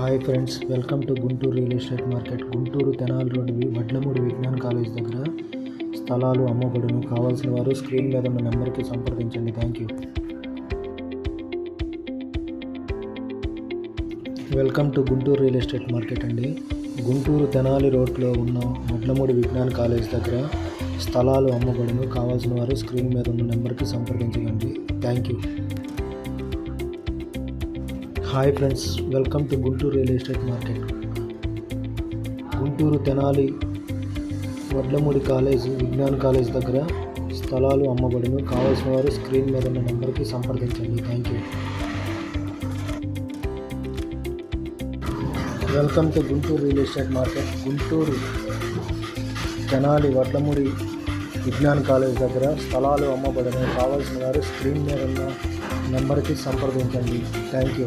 Hi friends, welcome to Guntur real estate market. Guntur Tenali road Vadlamudi Vignan college దగ్గర స్థలాలు అమ్మబడును. కావాల్సిన వారు స్క్రీన్ మీద ఉన్న నెంబర్కి సంప్రదించండి. Thank you. Welcome to Guntur real estate market అండి. గుంటూరు తెనాలి రోడ్లో ఉన్న వడ్లమూడి విజ్ఞాన్ కాలేజ్ దగ్గర స్థలాలు అమ్మబడును. కావాల్సిన వారు స్క్రీన్ మీద ఉన్న నెంబర్కి సంప్రదించండి. Thank you. Hi friends, welcome to Guntur real estate market. Guntur Tenali Vadlamudi college Vignan college దగ్గర స్థలాలు అమ్మబడును. కావాల్సిన వారు స్క్రీన్ మీద ఉన్న నెంబర్కి సంప్రదించండి. Thank you. Welcome to Guntur real estate market. Guntur Tenali Vadlamudi Vignan college దగ్గర స్థలాలు అమ్మబడును. కావాల్సిన వారు స్క్రీన్ మీద ఉన్న నెంబర్కి సంప్రదించండి. Thank you.